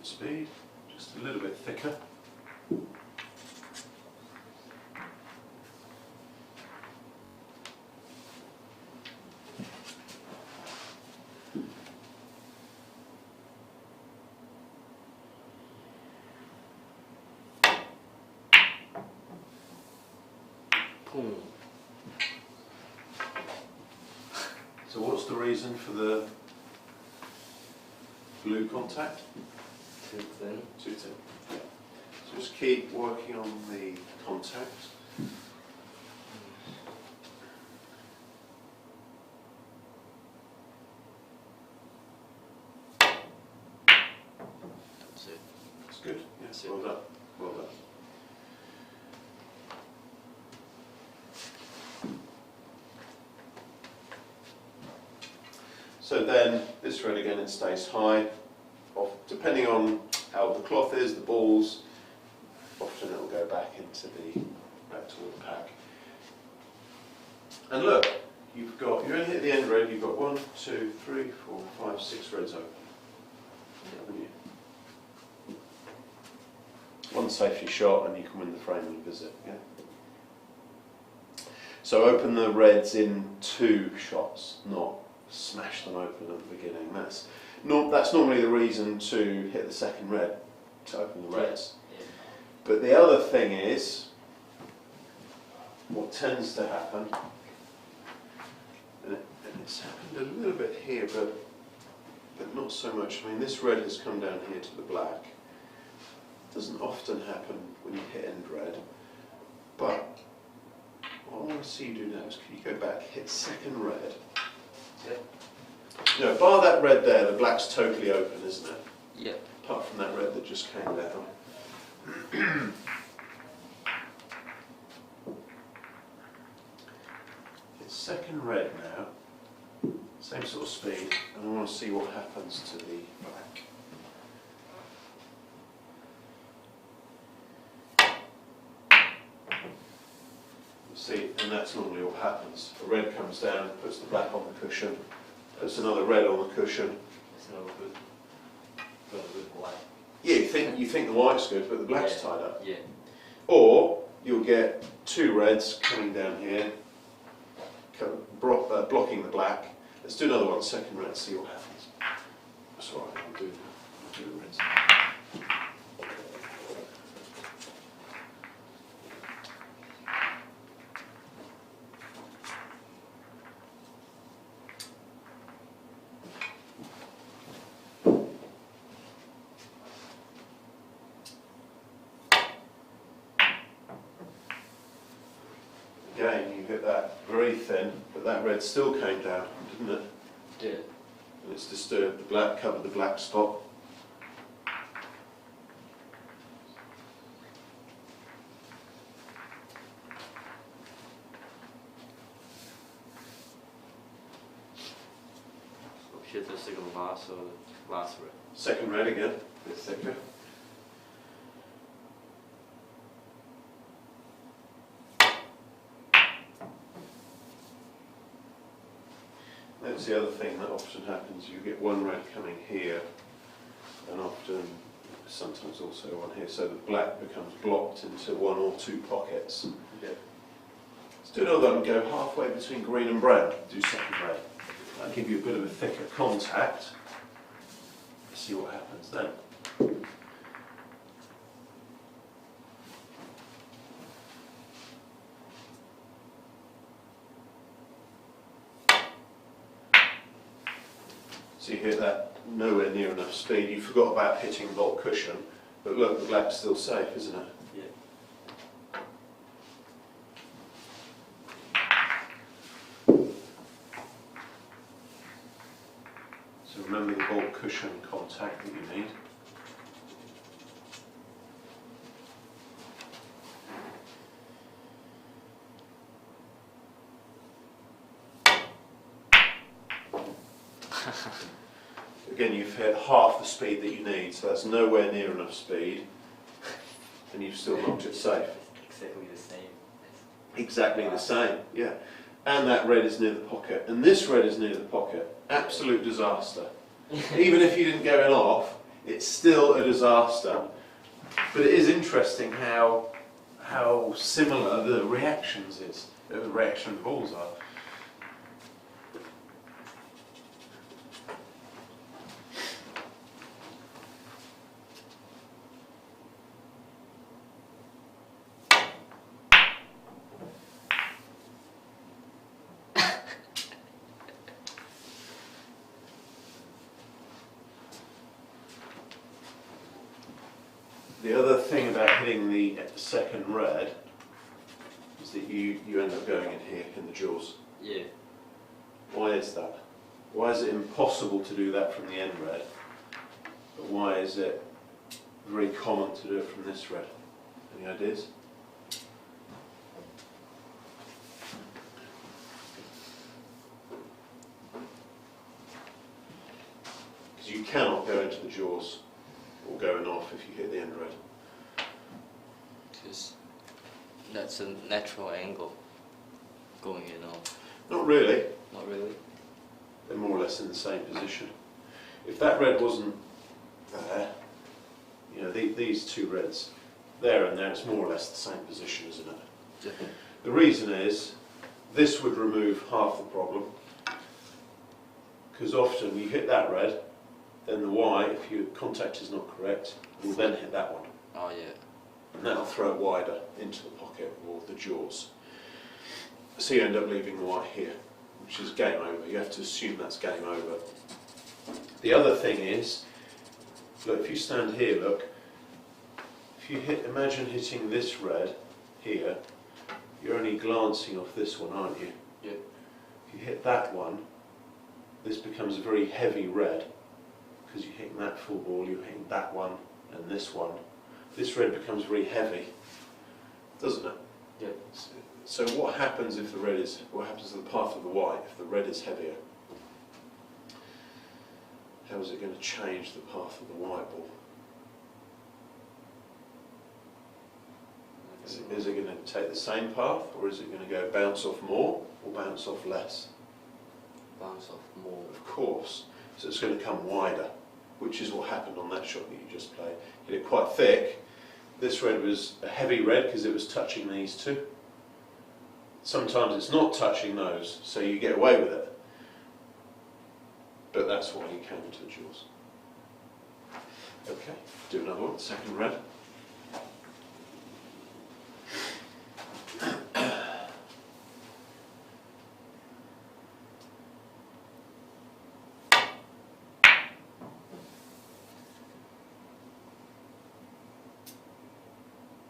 Good speed, just a little bit thicker. Boom. So what's the reason for the blue contact? Too thin. Too thin. Yeah. So just keep working on the contact. That's it. That's good. Yes, That's it. well done. Well done. So then this red again, it stays high. Depending on how the cloth is, the balls, often it'll go back toward the pack. And look, you only hit the end red, you've got 1, 2, 3, 4, 5, 6 reds open. Haven't you? One safety shot and you can win the frame and visit. Yeah. So open the reds in 2 shots, not smash them open at the beginning. That's normally the reason to hit the second red, to open the reds. Yeah. But the other thing is, what tends to happen, and it's happened a little bit here, but not so much. I mean, this red has come down here to the black. It doesn't often happen when you hit end red, but what I want to see you do now is, can you go back, hit second red? Yeah. No, bar that red there, the black's totally open, isn't it? Yeah. Apart from that red that just came down. It's second red now, same sort of speed, and I want to see what happens to the black. You see, and that's normally what happens. The red comes down, puts the black on the cushion, puts another red on the cushion. It's no good. No good white. Yeah, you think the white's good, but the black's tied up. Yeah. Or you'll get 2 reds coming down here, blocking the black. Let's do another one, second red, see what happens. That's all right, I'll do the reds. Again, you hit that very thin, but that red still came down, didn't it? Yeah. And it's disturbed the black, covered the black spot. Hit the second last or the last red. Second red again, a bit thicker. That's the other thing that often happens. You get one red coming here, and often, sometimes also one here, so the black becomes blocked into 1 or 2 pockets. Yeah. Let's do another one, go halfway between green and brown. Do second red. That'll give you a bit of a thicker contact. See what happens then. So you hit that nowhere near enough speed. You forgot about hitting the bolt cushion, but look, the black's still safe, isn't it? Yeah. So remember the bolt cushion contact that you need. Again, you've hit half the speed that you need, so that's nowhere near enough speed, and you've still knocked it safe. Exactly the same. Exactly the same, yeah. And that red is near the pocket, and this red is near the pocket. Absolute disaster. Even if you didn't go in off, it's still a disaster. But it is interesting how similar the reaction of the balls are. The other thing about hitting the second red is that you end up going in here in the jaws. Yeah. Why is that? Why is it impossible to do that from the end red? But why is it very common to do it from this red? Any ideas? Because you cannot go into the jaws or going off if you hit the end red. Because that's a natural angle going in off. Not really. Not really? They're more or less in the same position. If that red wasn't there, you know, these two reds, there and there, it's more or less the same position, isn't it? Yeah. The reason is, this would remove half the problem, because often you hit that red, then the white, if your contact is not correct, will then hit that one. Oh yeah. And that'll throw it wider into the pocket or the jaws. So you end up leaving the white here, which is game over. You have to assume that's game over. The other thing is, look, if you stand here, look, if you imagine hitting this red here, you're only glancing off this one, aren't you? Yeah. If you hit that one, this becomes a very heavy red, because you're hitting that full ball, you're hitting that one and this one. This red becomes very heavy, doesn't it? Yeah. So what happens if what happens to the path of the white if the red is heavier? How is it going to change the path of the white ball? Is it going to take the same path, or is it going to go bounce off more or bounce off less? Bounce off more. Of course. So it's going to come wider, which is what happened on that shot that you just played. Hit it quite thick. This red was a heavy red because it was touching these two. Sometimes it's not touching those, so you get away with it. But that's why you came into the jaws. Okay, do another one, second red.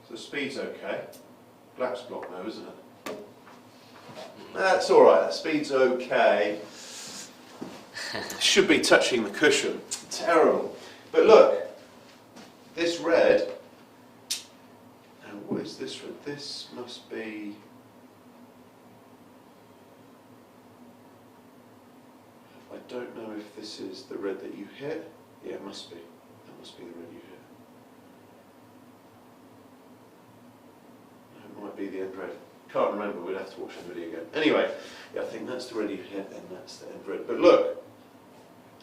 So speed's okay. Black's blocked though, isn't it? That's alright, that speed's okay. Should be touching the cushion. Terrible. But look, this red, and what is this red? This must be, I don't know if this is the red that you hit. Yeah, it must be. That must be the red you hit. No, it might be the end red. Can't remember, we'd have to watch the video again. Anyway, yeah, I think that's the red you hit and that's the end red. But look,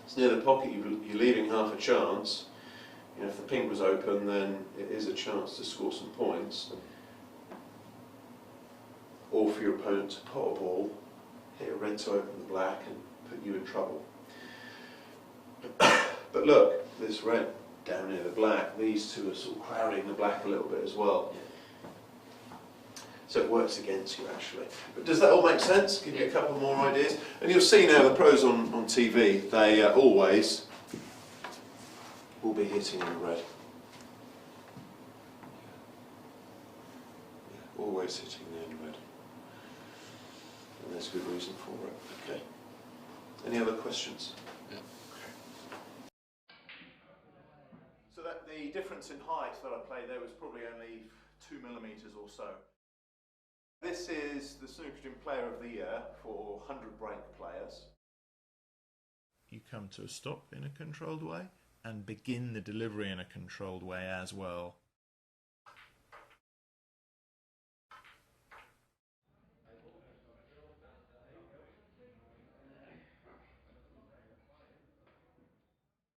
it's near the pocket, you're leaving half a chance. You know, if the pink was open, then it is a chance to score some points. Or for your opponent to pot a ball, hit a red to open the black and put you in trouble. But look, this red down near the black, these two are sort of crowding the black a little bit as well. So it works against you actually. But does that all make sense? Give you a couple more ideas? And you'll see now the pros on TV, they always will be hitting in the red. Yeah, always hitting there in red. And there's good reason for it. Okay. Any other questions? Yeah. So that the difference in height that I played there was probably only 2 millimeters or so. This is the Snooker Gym Player of the Year for 100 break players. You come to a stop in a controlled way and begin the delivery in a controlled way as well.